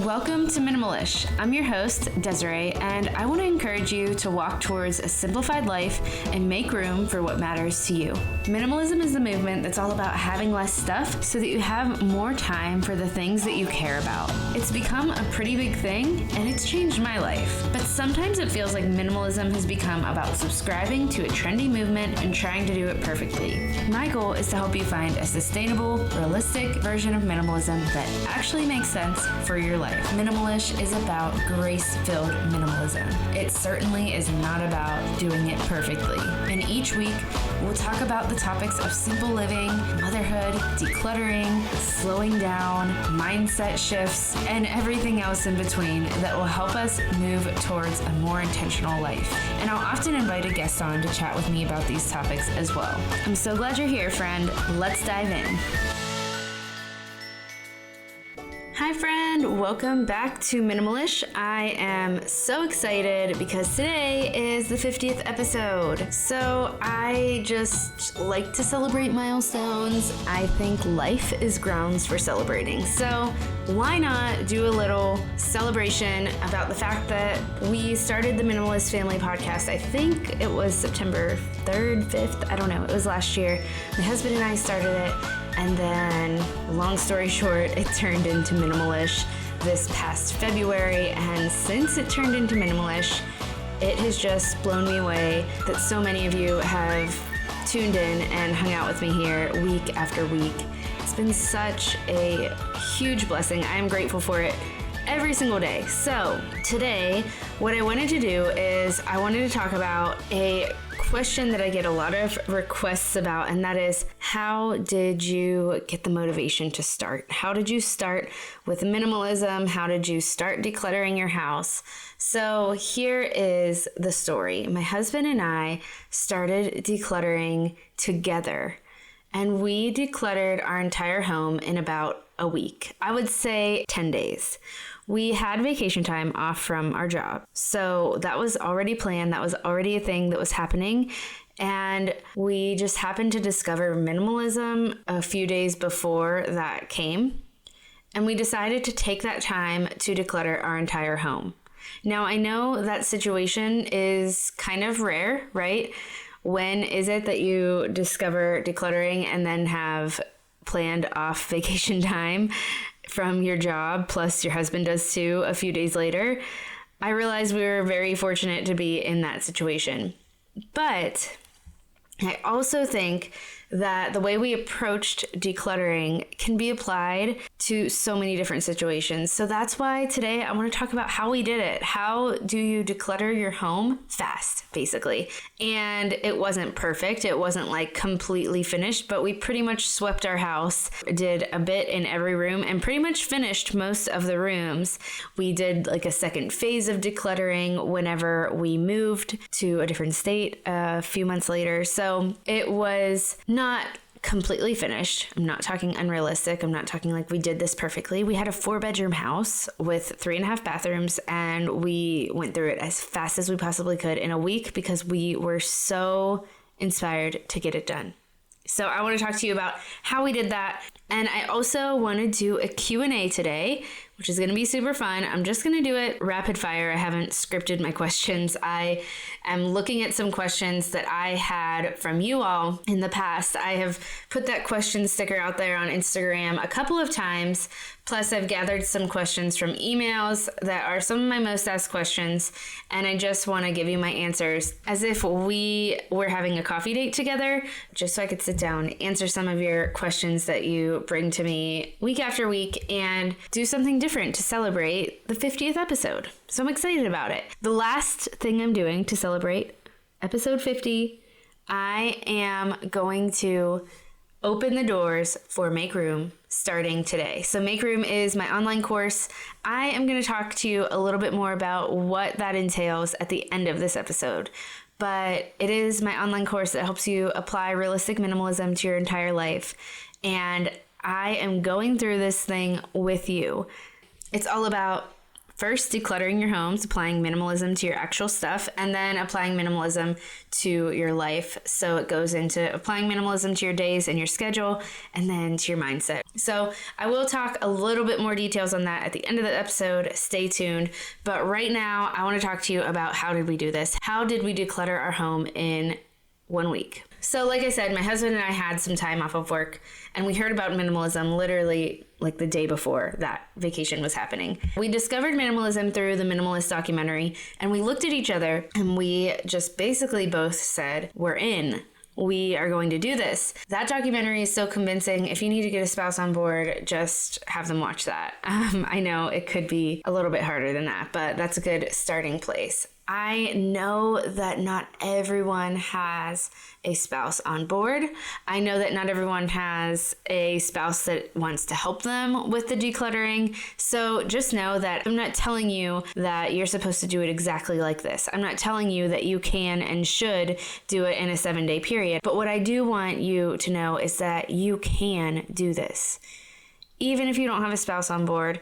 Welcome to Minimalist. I'm your host, Desiree, and I want to encourage you to walk towards a simplified life and make room for what matters to you. Minimalism is the movement that's all about having less stuff so that you have more time for the things that you care about. It's become a pretty big thing, and it's changed my life. But sometimes it feels like minimalism has become about subscribing to a trendy movement and trying to do it perfectly. My goal is to help you find a sustainable, realistic version of minimalism that actually makes sense for your life. Minimalist is about grace-filled minimalism. It certainly is not about doing it perfectly. And each week, we'll talk about the topics of simple living, motherhood, decluttering, slowing down, mindset shifts, and everything else in between that will help us move towards a more intentional life. And I'll often invite a guest on to chat with me about these topics as well. I'm so glad you're here, friend. Let's dive in. Hi friend, welcome back to Minimalist. I am so excited because today is the 50th episode. So I just like to celebrate milestones. I think life is grounds for celebrating. So why not do a little celebration about the fact that we started the Minimalist Family Podcast. I think it was September 3rd, 5th, I don't know. It was last year. My husband and I started it. And then, long story short, it turned into Minimalist this past February. And since it turned into Minimalist, it has just blown me away that so many of you have tuned in and hung out with me here week after week. It's been such a huge blessing. I am grateful for it every single day. So today, what I wanted to do is I wanted to talk about a question that I get a lot of requests about, and that is, how did you get the motivation to start? How did you start with minimalism? How did you start decluttering your house? So here is the story. My husband and I started decluttering together, and we decluttered our entire home in about a week. I would say 10 days. We had vacation time off from our job. So that was already planned. That was already a thing that was happening. And we just happened to discover minimalism a few days before that came. And we decided to take that time to declutter our entire home. Now, I know that situation is kind of rare, right? When is it that you discover decluttering and then have planned off vacation time from your job, plus your husband does too, a few days later? I realized we were very fortunate to be in that situation. But I also think that the way we approached decluttering can be applied to so many different situations. So that's why today I want to talk about how we did it. How do you declutter your home fast, basically? And it wasn't perfect. It wasn't like completely finished, but we pretty much swept our house, did a bit in every room, and pretty much finished most of the rooms. We did like a second phase of decluttering whenever we moved to a different state a few months later. So it was not completely finished. I'm not talking unrealistic. I'm not talking like we did this perfectly. We had a 4-bedroom house with 3.5 bathrooms, and we went through it as fast as we possibly could in a week because we were so inspired to get it done. So I want to talk to you about how we did that. And I also want to do a Q&A today, which is going to be super fun. I'm just going to do it rapid fire. I haven't scripted my questions. I am looking at some questions that I had from you all in the past. I have put that question sticker out there on Instagram a couple of times. Plus, I've gathered some questions from emails that are some of my most asked questions, and I just want to give you my answers as if we were having a coffee date together, just so I could sit down, answer some of your questions that you bring to me week after week, and do something different to celebrate the 50th episode. So I'm excited about it. The last thing I'm doing to celebrate episode 50, I am going to open the doors for Make Room starting today. So Make Room is my online course. I am going to talk to you a little bit more about what that entails at the end of this episode. But it is my online course that helps you apply realistic minimalism to your entire life. And I am going through this thing with you. It's all about First, decluttering your homes, applying minimalism to your actual stuff, and then applying minimalism to your life. So it goes into applying minimalism to your days and your schedule, and then to your mindset. So I will talk a little bit more details on that at the end of the episode. Stay tuned. But right now, I want to talk to you about how did we do this? How did we declutter our home in 1 week? So like I said, my husband and I had some time off of work, and we heard about minimalism literally like the day before that vacation was happening. We discovered minimalism through the Minimalist documentary, and we looked at each other and we just basically both said, we're in. We are going to do this. That documentary is so convincing. If you need to get a spouse on board, just have them watch that. I know it could be a little bit harder than that, but that's a good starting place. I know that not everyone has a spouse on board. I know that not everyone has a spouse that wants to help them with the decluttering. So just know that I'm not telling you that you're supposed to do it exactly like this. I'm not telling you that you can and should do it in a 7-day period. But what I do want you to know is that you can do this. Even if you don't have a spouse on board,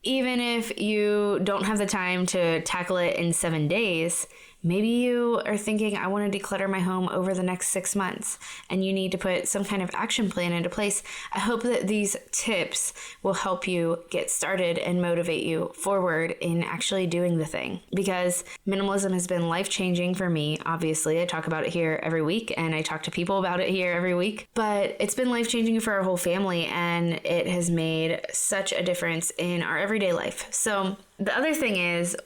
even if you don't have the time to tackle it in 7 days, maybe you are thinking, I want to declutter my home over the next 6 months, and you need to put some kind of action plan into place. I hope that these tips will help you get started and motivate you forward in actually doing the thing, because minimalism has been life-changing for me. Obviously, I talk about it here every week, and I talk to people about it here every week, but it's been life-changing for our whole family, and it has made such a difference in our everyday life. So the other thing is,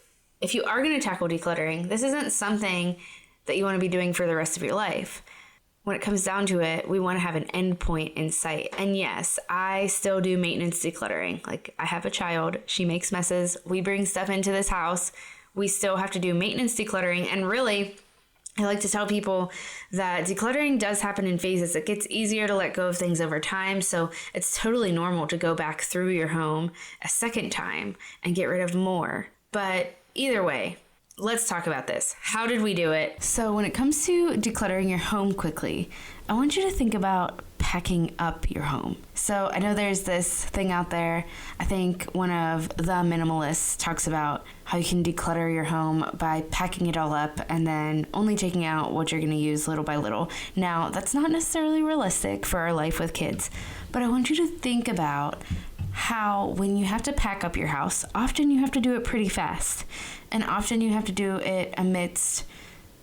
if you are going to tackle decluttering, this isn't something that you want to be doing for the rest of your life. When it comes down to it, we want to have an end point in sight. And yes, I still do maintenance decluttering. Like, I have a child, she makes messes, we bring stuff into this house, we still have to do maintenance decluttering. And really, I like to tell people that decluttering does happen in phases. It gets easier to let go of things over time, so it's totally normal to go back through your home a second time and get rid of more. But either way, let's talk about this. How did we do it? So when it comes to decluttering your home quickly, I want you to think about packing up your home. So I know there's this thing out there. I think one of the minimalists talks about how you can declutter your home by packing it all up and then only taking out what you're going to use little by little. Now, that's not necessarily realistic for our life with kids, but I want you to think about how when you have to pack up your house, often you have to do it pretty fast, and often you have to do it amidst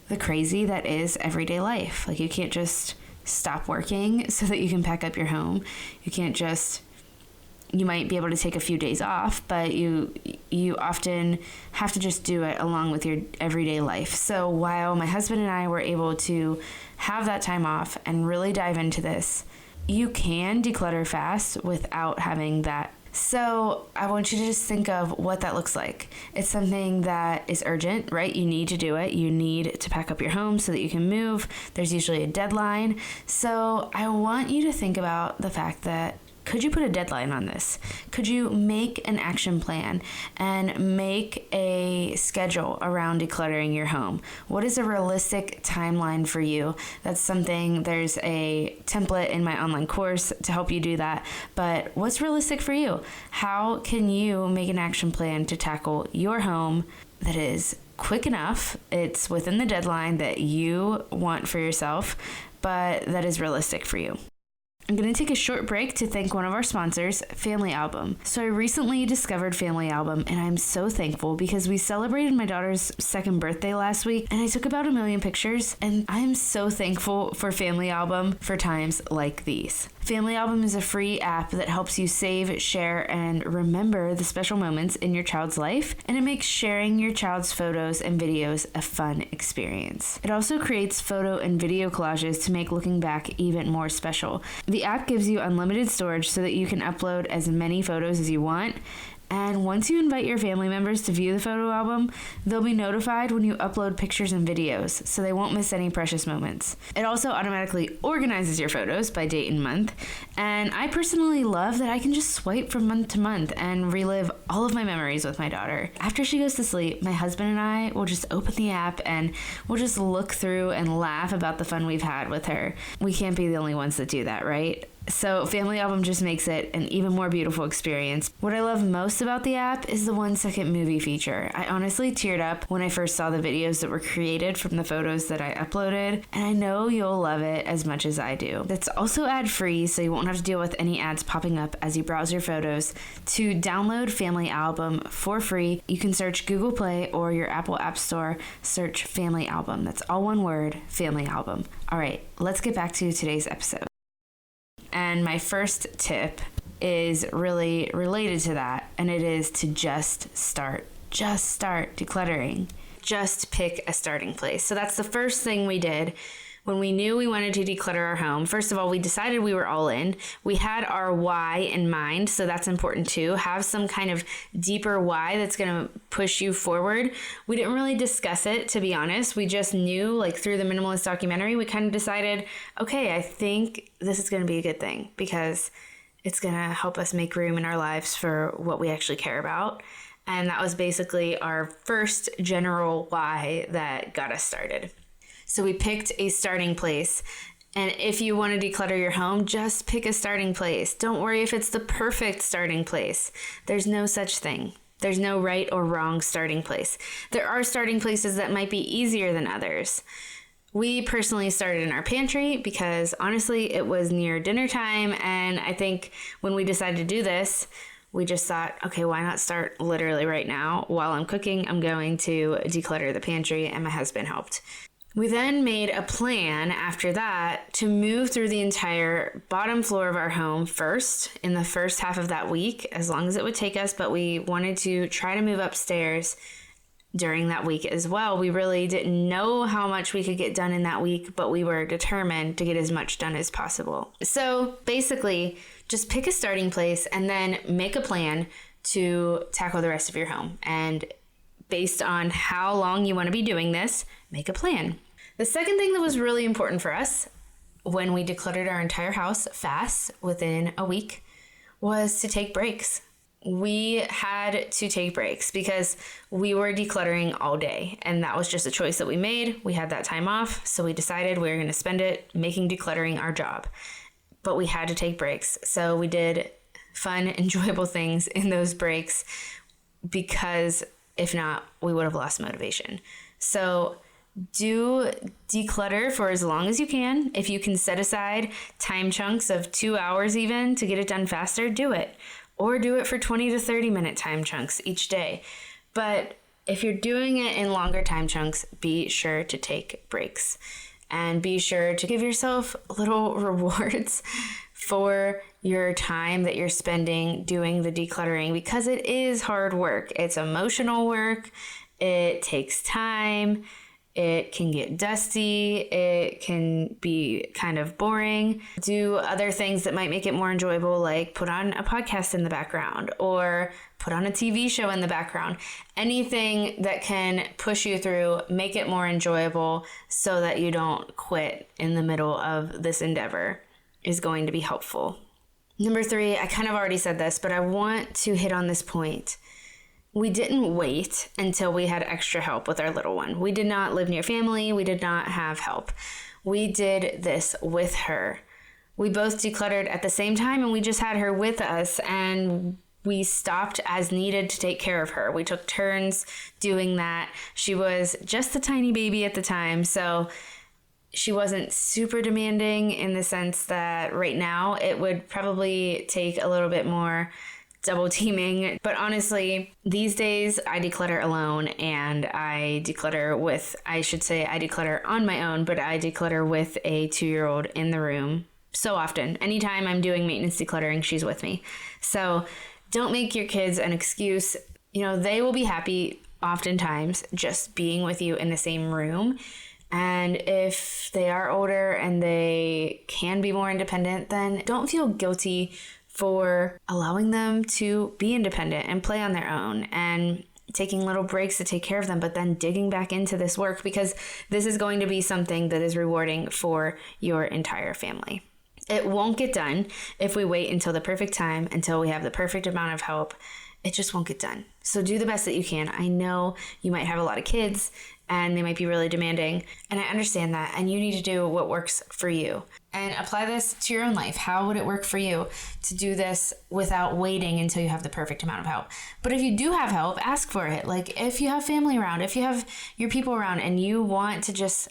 the crazy that is everyday life. Like, you can't just stop working so that you can pack up your home. You might be able to take a few days off, but you often have to just do it along with your everyday life. So while my husband and I were able to have that time off and really dive into this, you can declutter fast without having that. So I want you to just think of what that looks like. It's something that is urgent, right? You need to do it. You need to pack up your home so that you can move. There's usually a deadline. So I want you to think about the fact that, could you put a deadline on this? Could you make an action plan and make a schedule around decluttering your home? What is a realistic timeline for you? That's something, there's a template in my online course to help you do that. But what's realistic for you? How can you make an action plan to tackle your home that is quick enough, it's within the deadline that you want for yourself, but that is realistic for you? I'm going to take a short break to thank one of our sponsors, FamilyAlbum. So I recently discovered FamilyAlbum, and I'm so thankful because we celebrated my daughter's 2nd birthday last week, and I took about 1 million pictures, and I'm so thankful for FamilyAlbum for times like these. FamilyAlbum is a free app that helps you save, share, and remember the special moments in your child's life, and it makes sharing your child's photos and videos a fun experience. It also creates photo and video collages to make looking back even more special. The app gives you unlimited storage so that you can upload as many photos as you want. And once you invite your family members to view the photo album, they'll be notified when you upload pictures and videos, so they won't miss any precious moments. It also automatically organizes your photos by date and month, and I personally love that I can just swipe from month to month and relive all of my memories with my daughter. After she goes to sleep, my husband and I will just open the app and we'll just look through and laugh about the fun we've had with her. We can't be the only ones that do that, right? So Family Album just makes it an even more beautiful experience. What I love most about the app is the 1-second movie feature. I honestly teared up when I first saw the videos that were created from the photos that I uploaded, and I know you'll love it as much as I do. It's also ad-free, so you won't have to deal with any ads popping up as you browse your photos. To download Family Album for free, you can search Google Play or your Apple App Store, search Family Album. That's all one word, Family Album. All right, let's get back to today's episode. And my first tip is really related to that, and it is to just start decluttering. Just pick a starting place. So that's the first thing we did when we knew we wanted to declutter our home. First of all, we decided we were all in. We had our why in mind, so that's important too. Have some kind of deeper why that's going to push you forward. We didn't really discuss it, to be honest. We just knew, like through the Minimalist documentary, we kind of decided, okay, I think this is going to be a good thing because it's going to help us make room in our lives for what we actually care about. And that was basically our first general why that got us started. So we picked a starting place. And if you want to declutter your home, just pick a starting place. Don't worry if it's the perfect starting place. There's no such thing. There's no right or wrong starting place. There are starting places that might be easier than others. We personally started in our pantry because honestly, it was near dinner time. And I think when we decided to do this, we just thought, okay, why not start literally right now? While I'm cooking, I'm going to declutter the pantry, and my husband helped. We then made a plan after that to move through the entire bottom floor of our home first in the first half of that week, as long as it would take us, but we wanted to try to move upstairs during that week as well. We really didn't know how much we could get done in that week, but we were determined to get as much done as possible. So basically, just pick a starting place and then make a plan to tackle the rest of your home. And based on how long you want to be doing this, make a plan. The second thing that was really important for us when we decluttered our entire house fast within a week was to take breaks. We had to take breaks because we were decluttering all day, and that was just a choice that we made. We had that time off, so we decided we were going to spend it making decluttering our job. But we had to take breaks. So we did fun, enjoyable things in those breaks because if not, we would have lost motivation. So do declutter for as long as you can. If you can set aside time chunks of 2 hours even to get it done faster, do it. Or do it for 20 to 30 minute time chunks each day. But if you're doing it in longer time chunks, be sure to take breaks. And be sure to give yourself little rewards for your time that you're spending doing the decluttering, because it is hard work. It's emotional work. It takes time. It can get dusty. It can be kind of boring. Do other things that might make it more enjoyable, like put on a podcast in the background or put on a TV show in the background. Anything that can push you through, make it more enjoyable so that you don't quit in the middle of this endeavor is going to be helpful. Number 3, I kind of already said this, but I want to hit on this point. We didn't wait until we had extra help with our little one. We did not live near family. We did not have help. We did this with her. We both decluttered at the same time, and we just had her with us, and we stopped as needed to take care of her. We took turns doing that. She was just a tiny baby at the time, so she wasn't super demanding in the sense that right now it would probably take a little bit more double teaming. But honestly, these days I declutter alone, and I declutter on my own, but I declutter with a 2-year-old in the room so often. Anytime I'm doing maintenance decluttering, she's with me. So don't make your kids an excuse. They will be happy oftentimes just being with you in the same room. And if they are older and they can be more independent, then don't feel guilty for allowing them to be independent and play on their own and taking little breaks to take care of them, but then digging back into this work, because this is going to be something that is rewarding for your entire family. It won't get done if we wait until the perfect time, until we have the perfect amount of help. It just won't get done. So do the best that you can. I know you might have a lot of kids and they might be really demanding. And I understand that. And you need to do what works for you. And apply this to your own life. How would it work for you to do this without waiting until you have the perfect amount of help? But if you do have help, ask for it. Like if you have family around, if you have your people around and you want to just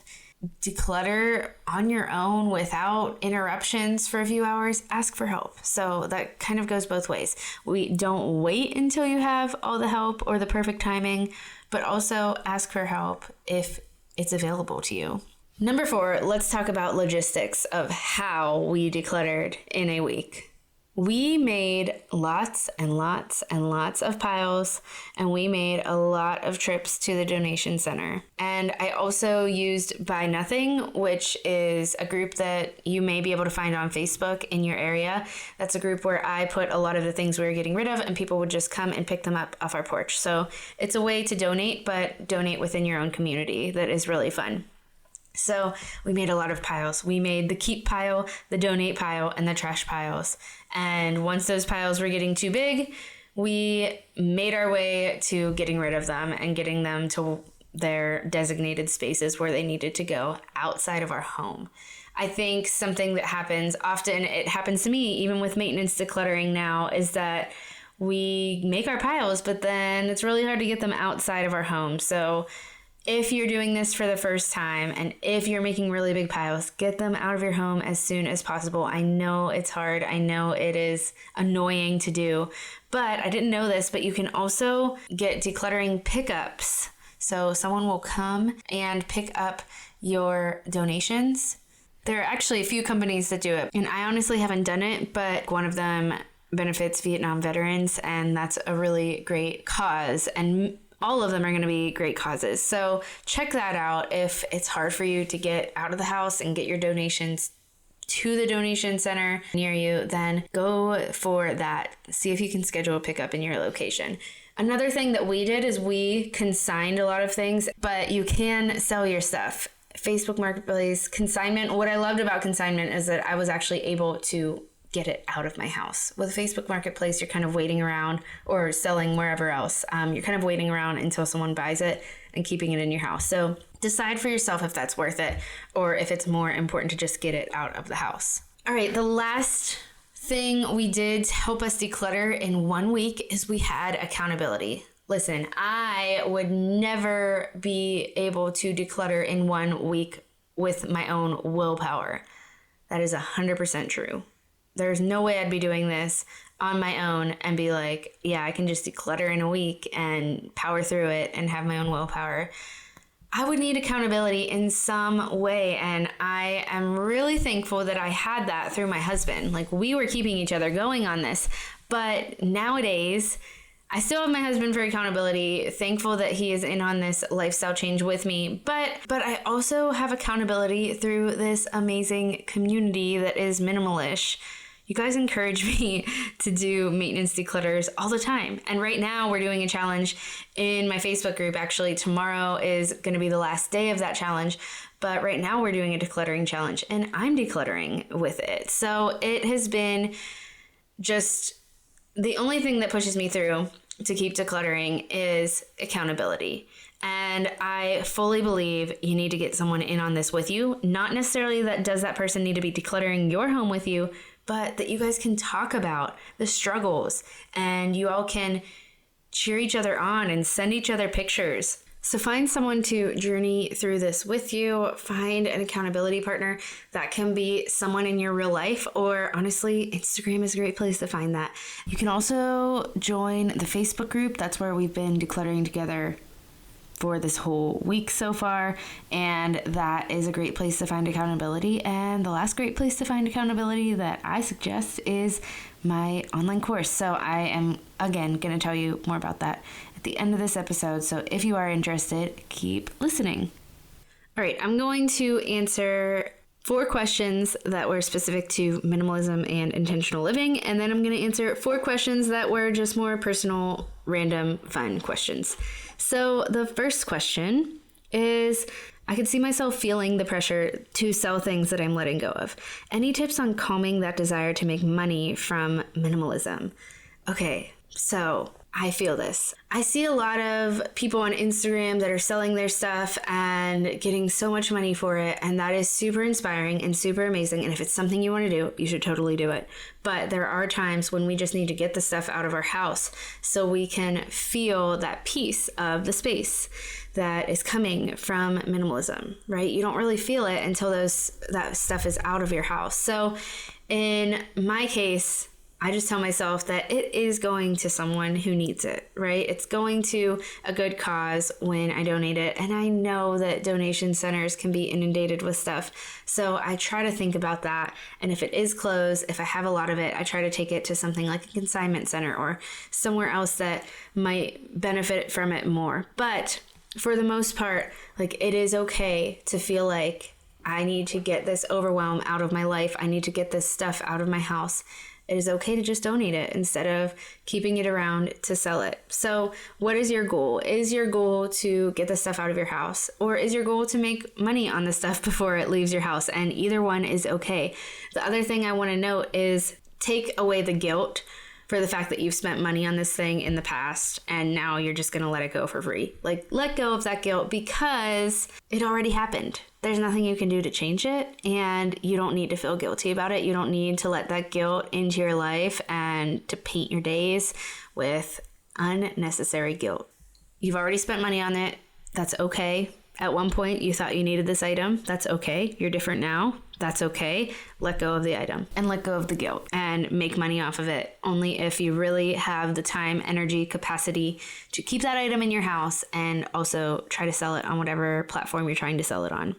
declutter on your own without interruptions for a few hours, ask for help. So that kind of goes both ways. We don't wait until you have all the help or the perfect timing, but also ask for help if it's available to you. Number 4, let's talk about logistics of how we decluttered in a week. We made lots and lots and lots of piles, and we made a lot of trips to the donation center. And I also used Buy Nothing, which is a group that you may be able to find on Facebook in your area. That's a group where I put a lot of the things we were getting rid of, and people would just come and pick them up off our porch. So it's a way to donate, but donate within your own community. That is really fun. So we made a lot of piles. We made the keep pile, the donate pile, and the trash piles. And once those piles were getting too big, we made our way to getting rid of them and getting them to their designated spaces where they needed to go outside of our home. I think something that happens often, it happens to me, even with maintenance decluttering now, is that we make our piles, but then it's really hard to get them outside of our home. So if you're doing this for the first time and if you're making really big piles, get them out of your home as soon as possible. I know it's hard. I know it is annoying to do, but I didn't know this, but you can also get decluttering pickups. So someone will come and pick up your donations. There are actually a few companies that do it, and I honestly haven't done it, but one of them benefits Vietnam veterans, and that's a really great cause. And all of them are going to be great causes. So check that out. If it's hard for you to get out of the house and get your donations to the donation center near you, then go for that. See if you can schedule a pickup in your location. Another thing that we did is we consigned a lot of things, but you can sell your stuff. Facebook Marketplace, consignment. What I loved about consignment is that I was actually able to get it out of my house. With Facebook Marketplace, you're kind of waiting around, or selling wherever else. You're kind of waiting around until someone buys it and keeping it in your house. So decide for yourself if that's worth it or if it's more important to just get it out of the house. All right, the last thing we did to help us declutter in 1 week is we had accountability. Listen, I would never be able to declutter in 1 week with my own willpower. That is 100% true. There's no way I'd be doing this on my own and be like, yeah, I can just declutter in a week and power through it and have my own willpower. I would need accountability in some way, and I am really thankful that I had that through my husband. Like, we were keeping each other going on this, but nowadays, I still have my husband for accountability, thankful that he is in on this lifestyle change with me, but I also have accountability through this amazing community that is Minimalist. You guys encourage me to do maintenance declutters all the time. And right now we're doing a challenge in my Facebook group. Actually, tomorrow is going to be the last day of that challenge. But right now we're doing a decluttering challenge and I'm decluttering with it. So it has been just the only thing that pushes me through to keep decluttering is accountability. And I fully believe you need to get someone in on this with you. Not necessarily that does that person need to be decluttering your home with you, but that you guys can talk about the struggles and you all can cheer each other on and send each other pictures. So find someone to journey through this with you. Find an accountability partner. That can be someone in your real life, or honestly, Instagram is a great place to find that. You can also join the Facebook group. That's where we've been decluttering together for this whole week so far, and that is a great place to find accountability. And the last great place to find accountability that I suggest is my online course. So I am, again, going to tell you more about that at the end of this episode. So if you are interested, keep listening. All right, I'm going to answer 4 questions that were specific to minimalism and intentional living, and then I'm going to answer 4 questions that were just more personal, random, fun questions. So the first question is, I could see myself feeling the pressure to sell things that I'm letting go of. Any tips on calming that desire to make money from minimalism? Okay, so I feel this. I see a lot of people on Instagram that are selling their stuff and getting so much money for it, and that is super inspiring and super amazing. And if it's something you want to do, you should totally do it. But there are times when we just need to get the stuff out of our house so we can feel that peace of the space that is coming from minimalism, right? You don't really feel it until that stuff is out of your house. So in my case, I just tell myself that it is going to someone who needs it, right? It's going to a good cause when I donate it. And I know that donation centers can be inundated with stuff. So I try to think about that. And if it is clothes, if I have a lot of it, I try to take it to something like a consignment center or somewhere else that might benefit from it more. But for the most part, like, it is okay to feel like I need to get this overwhelm out of my life. I need to get this stuff out of my house. It is okay to just donate it instead of keeping it around to sell it. So what is your goal? Is your goal to get the stuff out of your house? Or is your goal to make money on the stuff before it leaves your house? And either one is okay. The other thing I want to note is take away the guilt for the fact that you've spent money on this thing in the past and now you're just going to let it go for free. Like, let go of that guilt because it already happened. There's nothing you can do to change it, and you don't need to feel guilty about it. You don't need to let that guilt into your life and to paint your days with unnecessary guilt. You've already spent money on it. That's okay. At one point, you thought you needed this item. That's okay. You're different now. That's okay. Let go of the item and let go of the guilt and make money off of it only if you really have the time, energy, capacity to keep that item in your house and also try to sell it on whatever platform you're trying to sell it on.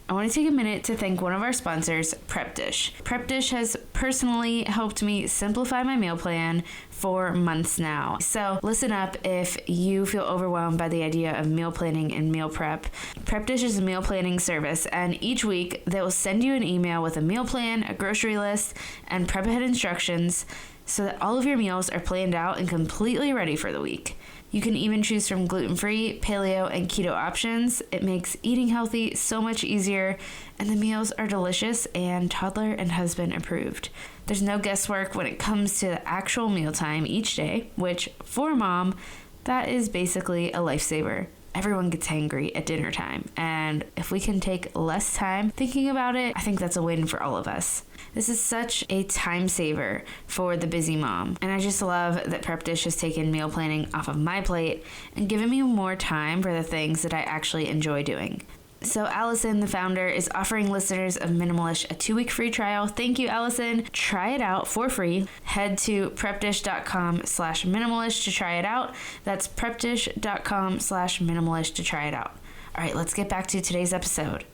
I want to take a minute to thank one of our sponsors, Prepdish. Prepdish has personally helped me simplify my meal plan for months now. So listen up if you feel overwhelmed by the idea of meal planning and meal prep. Prepdish is a meal planning service, and each week they will send you an email with a meal plan, a grocery list, and prep ahead instructions so that all of your meals are planned out and completely ready for the week. You can even choose from gluten-free, paleo, and keto options. It makes eating healthy so much easier, and the meals are delicious and toddler and husband approved. There's no guesswork when it comes to the actual mealtime each day, which for mom, that is basically a lifesaver. Everyone gets hangry at dinner time, and if we can take less time thinking about it, I think that's a win for all of us. This is such a time saver for the busy mom, and I just love that Prepdish has taken meal planning off of my plate and given me more time for the things that I actually enjoy doing. So Allison, the founder, is offering listeners of Minimalist a 2-week free trial. Thank you, Allison. Try it out for free. Head to prepdish.com/minimalist to try it out. That's prepdish.com/minimalist to try it out. All right, let's get back to today's episode.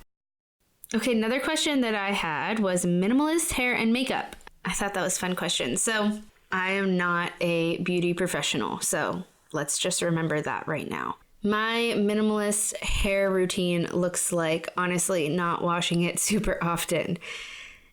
Okay, another question that I had was minimalist hair and makeup. I thought that was a fun question. So I am not a beauty professional, so let's just remember that right now. My minimalist hair routine looks like, honestly, not washing it super often.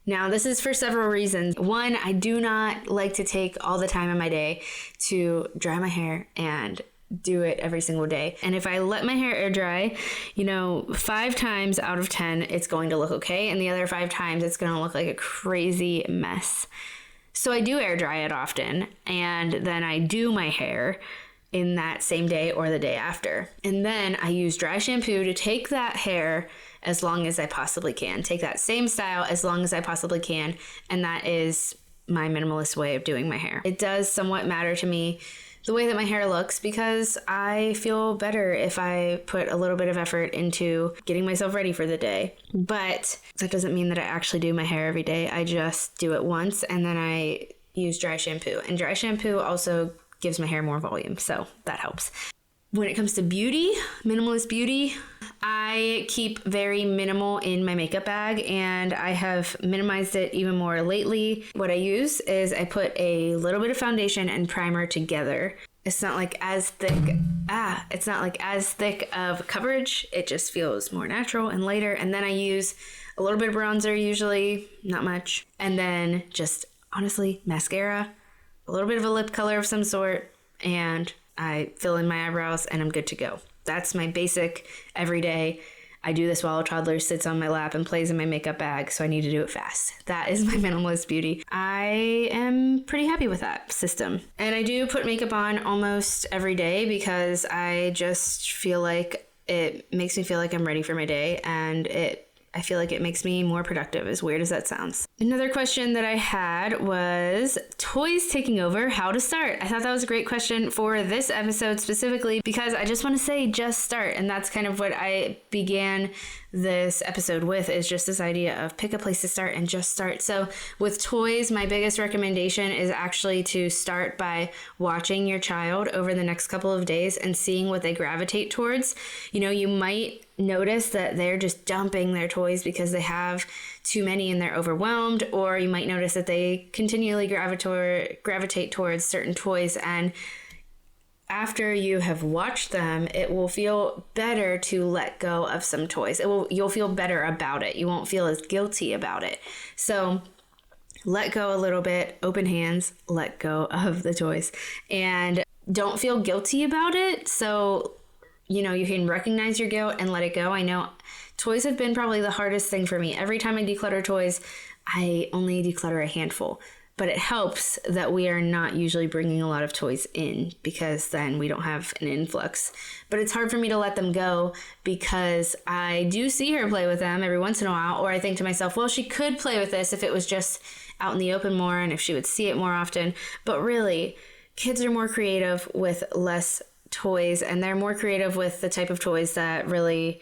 Now, this is for several reasons. One, I do not like to take all the time in my day to dry my hair and do it every single day. And if I let my hair air dry, 5 times out of 10, it's going to look okay. And the other 5 times, it's going to look like a crazy mess. So I do air dry it often. And then I do my hair in that same day or the day after. And then I use dry shampoo to take that hair as long as I possibly can. Take that same style as long as I possibly can. And that is my minimalist way of doing my hair. It does somewhat matter to me the way that my hair looks because I feel better if I put a little bit of effort into getting myself ready for the day. But that doesn't mean that I actually do my hair every day. I just do it once and then I use dry shampoo. And dry shampoo also gives my hair more volume, so that helps. When it comes to beauty, minimalist beauty, I keep very minimal in my makeup bag, and I have minimized it even more lately. What I use is I put a little bit of foundation and primer together. It's not like as thick of coverage. It just feels more natural and lighter. And then I use a little bit of bronzer, usually, not much. And then just, honestly, mascara, a little bit of a lip color of some sort, and I fill in my eyebrows and I'm good to go. That's my basic everyday. I do this while a toddler sits on my lap and plays in my makeup bag, so I need to do it fast. That is my minimalist beauty. I am pretty happy with that system. And I do put makeup on almost every day because I just feel like it makes me feel like I'm ready for my day, and I feel like it makes me more productive, as weird as that sounds. Another question that I had was toys taking over, how to start. I thought that was a great question for this episode specifically because I just want to say just start. And that's kind of what I began this episode with, is just this idea of pick a place to start and just start. So with toys, my biggest recommendation is actually to start by watching your child over the next couple of days and seeing what they gravitate towards. You know, you might notice that they're just dumping their toys because they have too many and they're overwhelmed, or you might notice that they continually gravitate towards certain toys, and after you have watched them, it will feel better to let go of some toys. You'll feel better about it. You won't feel as guilty about it. So let go a little bit, open hands, let go of the toys, and don't feel guilty about it. So, you know, you can recognize your guilt and let it go. I know toys have been probably the hardest thing for me. Every time I declutter toys, I only declutter a handful. But it helps that we are not usually bringing a lot of toys in, because then we don't have an influx. But it's hard for me to let them go because I do see her play with them every once in a while, or I think to myself, well, she could play with this if it was just out in the open more and if she would see it more often. But really, kids are more creative with less toys, and they're more creative with the type of toys that really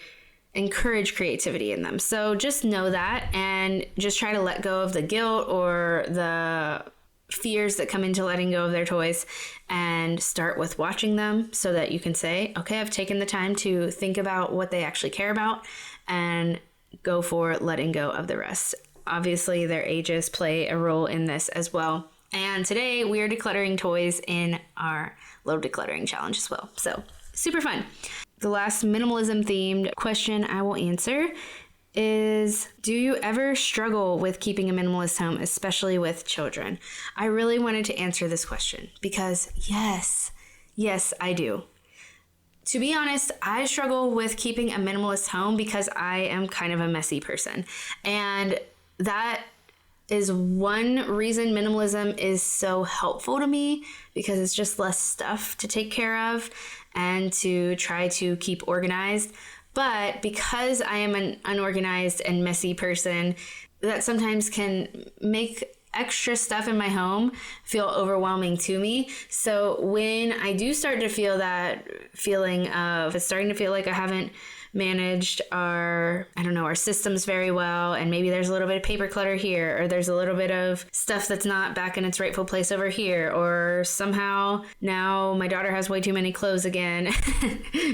encourage creativity in them. So just know that, and just try to let go of the guilt or the fears that come into letting go of their toys, and start with watching them so that you can say, okay, I've taken the time to think about what they actually care about, and go for letting go of the rest. Obviously, their ages play a role in this as well. And today we are decluttering toys in our little decluttering challenge as well. So super fun. The last minimalism themed question I will answer is, do you ever struggle with keeping a minimalist home, especially with children? I really wanted to answer this question because yes, I do. To be honest, I struggle with keeping a minimalist home because I am kind of a messy person. And that is one reason minimalism is so helpful to me, because it's just less stuff to take care of and to try to keep organized. But because I am an unorganized and messy person, that sometimes can make extra stuff in my home feel overwhelming to me. So when I do start to feel that feeling of it's starting to feel like I haven't managed our systems very well, and maybe there's a little bit of paper clutter here, or there's a little bit of stuff that's not back in its rightful place over here, or somehow now my daughter has way too many clothes again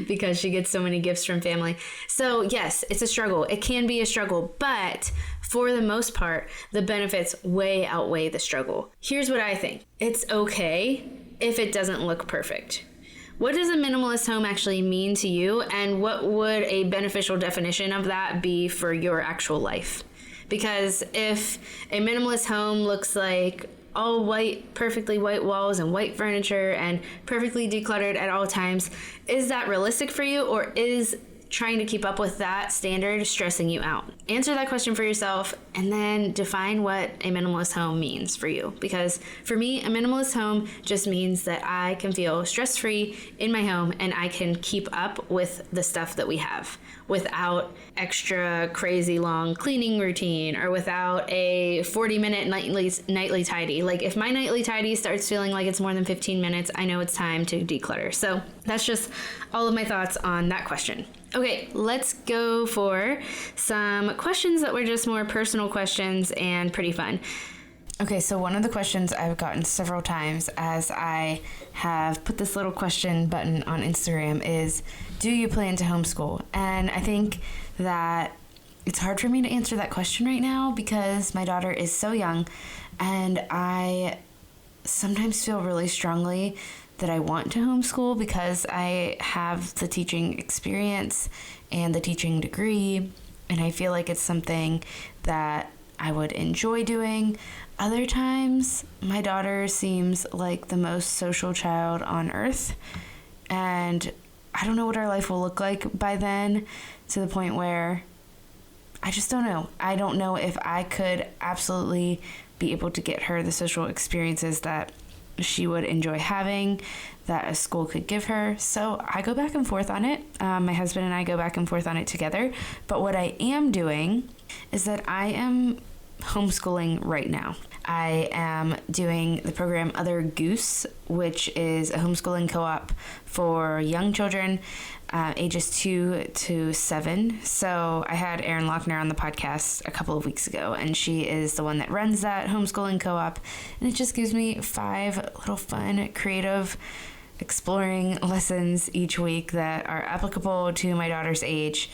because she gets so many gifts from family. So yes, it's a struggle. It can be a struggle, but for the most part, the benefits way outweigh the struggle. Here's what I think. It's okay if it doesn't look perfect. What does a minimalist home actually mean to you, and what would a beneficial definition of that be for your actual life? Because if a minimalist home looks like all white, perfectly white walls and white furniture and perfectly decluttered at all times, is that realistic for you, or is trying to keep up with that standard stressing you out? Answer that question for yourself, and then define what a minimalist home means for you. Because for me, a minimalist home just means that I can feel stress-free in my home, and I can keep up with the stuff that we have without extra crazy long cleaning routine, or without a 40-minute nightly tidy. Like if my nightly tidy starts feeling like it's more than 15 minutes, I know it's time to declutter. So that's just all of my thoughts on that question. Okay, let's go for some questions that were just more personal questions and pretty fun. Okay, so one of the questions I've gotten several times as I have put this little question button on Instagram is, do you plan to homeschool? And I think that it's hard for me to answer that question right now because my daughter is so young, and I sometimes feel really strongly that I want to homeschool because I have the teaching experience and the teaching degree, and I feel like it's something that I would enjoy doing. Other times, my daughter seems like the most social child on earth, and I don't know what our life will look like by then, to the point where I just don't know. I don't know if I could absolutely be able to get her the social experiences that she would enjoy having, that a school could give her. So I go back and forth on it. My husband and I go back and forth on it together. But what I am doing is that I am homeschooling right now. I am doing the program Other Goose, which is a homeschooling co-op for young children, ages 2 to 7. So I had Erin Lochner on the podcast a couple of weeks ago, and she is the one that runs that homeschooling co-op. And it just gives me 5 little fun, creative, exploring lessons each week that are applicable to my daughter's age.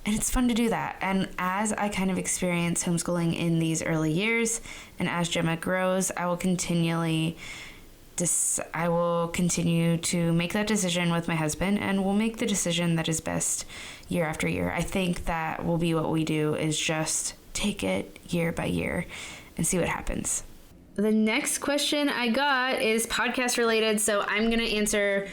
And it's fun to do that. And as I kind of experience homeschooling in these early years, and as Gemma grows, I will continue to make that decision with my husband, and we'll make the decision that is best year after year. I think that will be what we do, is just take it year by year and see what happens. The next question I got is podcast related, so I'm going to answer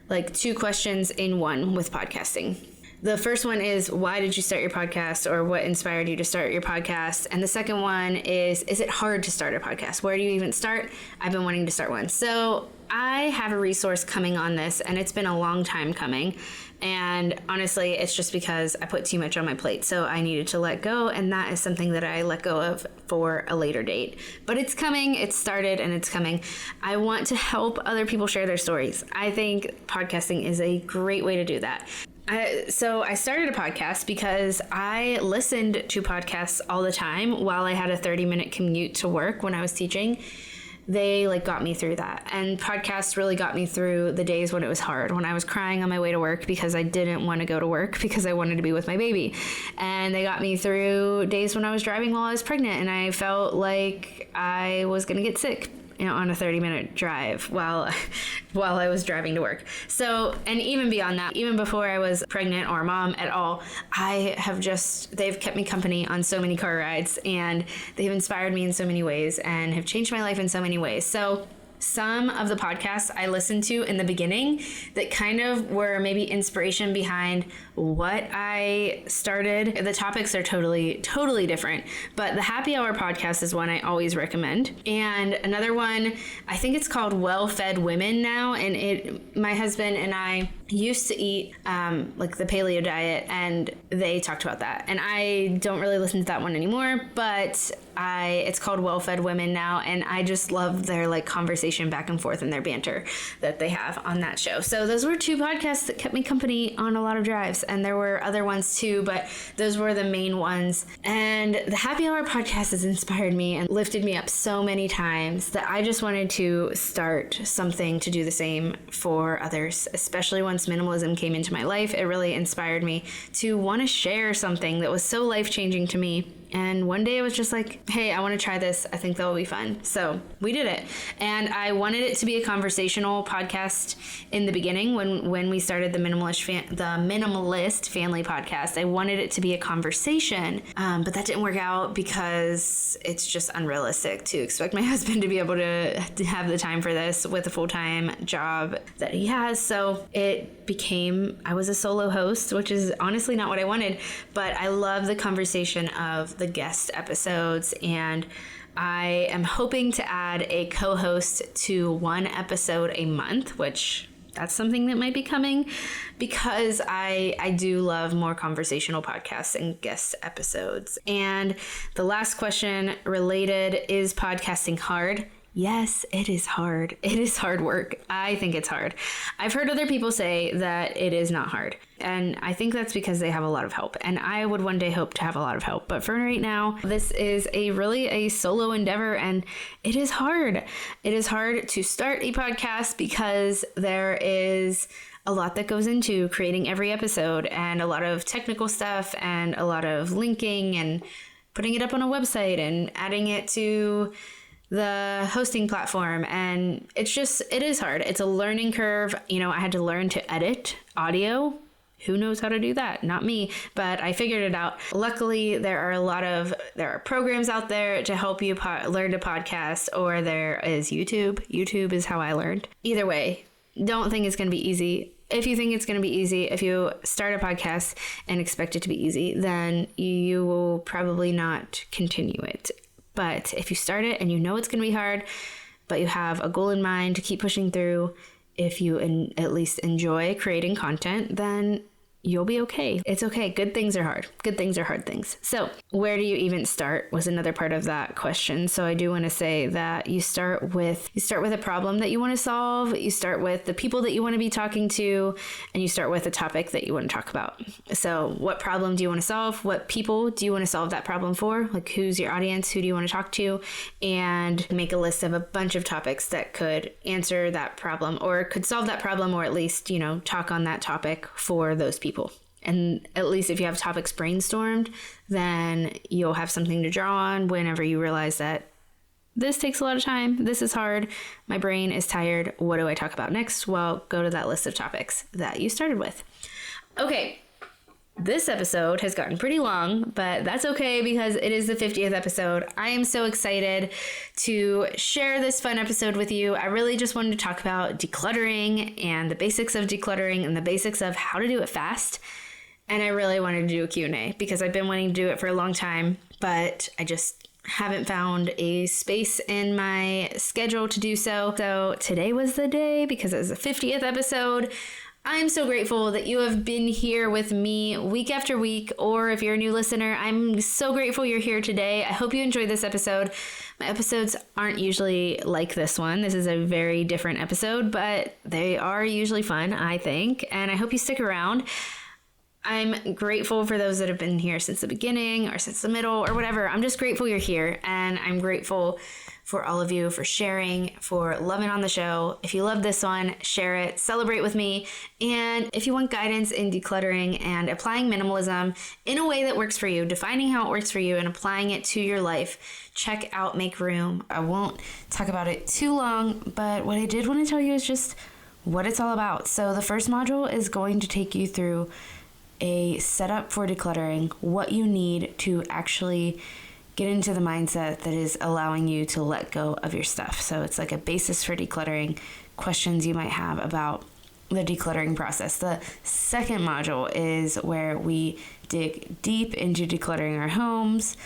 like 2 questions in one with podcasting. The first one is, why did you start your podcast, or what inspired you to start your podcast? And the second one is it hard to start a podcast? Where do you even start? I've been wanting to start one. So I have a resource coming on this, and it's been a long time coming. And honestly, it's just because I put too much on my plate. So I needed to let go, and that is something that I let go of for a later date. But it's coming, it's started, and it's coming. I want to help other people share their stories. I think podcasting is a great way to do that. So I started a podcast because I listened to podcasts all the time while I had a 30-minute commute to work when I was teaching. They got me through that. And podcasts really got me through the days when it was hard, when I was crying on my way to work because I didn't want to go to work because I wanted to be with my baby. And they got me through days when I was driving while I was pregnant and I felt like I was going to get sick, on a 30-minute drive while I was driving to work. So, and even beyond that, even before I was pregnant or mom at all, they've kept me company on so many car rides, and they've inspired me in so many ways and have changed my life in so many ways. So some of the podcasts I listened to in the beginning that kind of were maybe inspiration behind what I started. The topics are totally different, but the Happy Hour podcast is one I always recommend. And another one, I think it's called Well-Fed Women now. And my husband and I used to eat the paleo diet, and they talked about that. And I don't really listen to that one anymore, but it's called Well-Fed Women now. And I just love their conversation back and forth and their banter that they have on that show. So those were 2 podcasts that kept me company on a lot of drives. And there were other ones too, but those were the main ones. And the Happy Hour podcast has inspired me and lifted me up so many times that I just wanted to start something to do the same for others, especially once minimalism came into my life. It really inspired me to want to share something that was so life-changing to me. And one day I was just like, hey, I want to try this. I think that will be fun. So we did it. And I wanted it to be a conversational podcast in the beginning when we started the Minimalist Family Podcast. I wanted it to be a conversation, but that didn't work out because it's just unrealistic to expect my husband to be able to have the time for this with a full-time job that he has. So I was a solo host, which is honestly not what I wanted, but I love the conversation of the guest episodes, and I am hoping to add a co-host to 1 episode a month, which that's something that might be coming because I do love more conversational podcasts and guest episodes. And the last question related, is podcasting hard? Yes, it is hard. It is hard work. I think it's hard. I've heard other people say that it is not hard. And I think that's because they have a lot of help. And I would one day hope to have a lot of help. But for right now, this is really a solo endeavor, and it is hard. It is hard to start a podcast because there is a lot that goes into creating every episode, and a lot of technical stuff, and a lot of linking and putting it up on a website and adding it to the hosting platform. And it is hard. It's a learning curve. I had to learn to edit audio. Who knows how to do that? Not me, but I figured it out. Luckily, there are programs out there to help you learn to podcast, or there is YouTube. YouTube is how I learned. Either way, don't think it's going to be easy. if you think it's going to be easy, if you start a podcast and expect it to be easy, then you will probably not continue it. But if you start it and you know it's going to be hard, but you have a goal in mind to keep pushing through, if you at least enjoy creating content, then you'll be okay. It's okay. Good things are hard. Good things are hard things. So where do you even start was another part of that question. So I do want to say that you start with a problem that you want to solve. You start with the people that you want to be talking to, and you start with a topic that you want to talk about. So what problem do you want to solve? What people do you want to solve that problem for? Like, who's your audience? Who do you want to talk to? And make a list of a bunch of topics that could answer that problem or could solve that problem, or at least, talk on that topic for those people. And at least if you have topics brainstormed, then you'll have something to draw on whenever you realize that this takes a lot of time, this is hard, my brain is tired, what do I talk about next? Well, go to that list of topics that you started with. Okay, this episode has gotten pretty long, but that's okay because it is the 50th episode. I am so excited to share this fun episode with you. I really just wanted to talk about decluttering and the basics of decluttering and the basics of how to do it fast. And I really wanted to do a Q&A because I've been wanting to do it for a long time, but I just haven't found a space in my schedule to do so. So today was the day because it was the 50th episode. I'm so grateful that you have been here with me week after week, or if you're a new listener, I'm so grateful you're here today. I hope you enjoyed this episode. My episodes aren't usually like this one. This is a very different episode, but they are usually fun, I think, and I hope you stick around. I'm grateful for those that have been here since the beginning or since the middle or whatever. I'm just grateful you're here, and I'm grateful for all of you for sharing, for loving on the show. If you love this one, share it, celebrate with me. And if you want guidance in decluttering and applying minimalism in a way that works for you, defining how it works for you and applying it to your life, check out Make Room. I won't talk about it too long, but what I did want to tell you is just what it's all about. So the first module is going to take you through a setup for decluttering, what you need to actually get into the mindset that is allowing you to let go of your stuff. So it's like a basis for decluttering, questions you might have about the decluttering process. The second module is where we dig deep into decluttering our homes.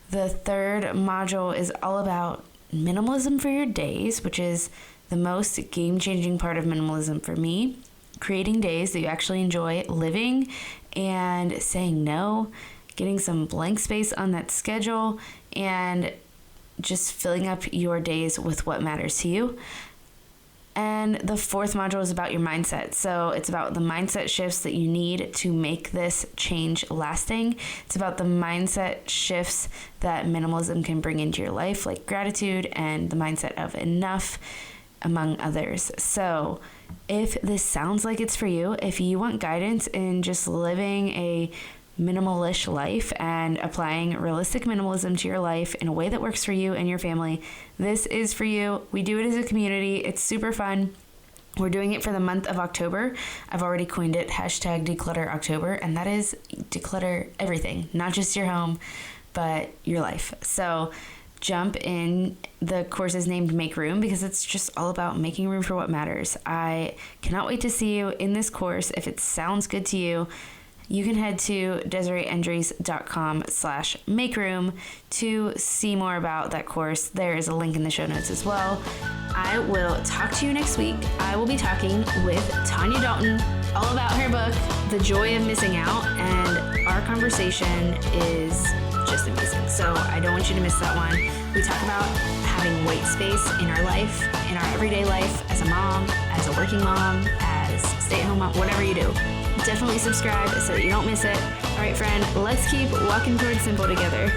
The third module is all about minimalism for your days, which is the most game-changing part of minimalism for me. Creating days that you actually enjoy living and saying no, getting some blank space on that schedule, and just filling up your days with what matters to you. And the fourth module is about your mindset. So it's about the mindset shifts that you need to make this change lasting. It's about the mindset shifts that minimalism can bring into your life, like gratitude and the mindset of enough, among others. So if this sounds like it's for you, if you want guidance in just living a minimalish life and applying realistic minimalism to your life in a way that works for you and your family, this is for you. We do it as a community. It's super fun. We're doing it for the month of October. I've already coined it #Declutter October, and that is declutter everything, not just your home, but your life. So jump in. The course is named Make Room because it's just all about making room for what matters. I cannot wait to see you in this course. If it sounds good to you, you can head to DesireeAndres.com/makeroom to see more about that course. There is a link in the show notes as well. I will talk to you next week. I will be talking with Tanya Dalton all about her book, The Joy of Missing Out, and our conversation is just amazing. So I don't want you to miss that one. We talk about having white space in our life, in our everyday life, as a mom, as a working mom, as a stay-at-home mom, whatever you do. Definitely subscribe so that you don't miss it. All right, friend, let's keep walking towards simple together.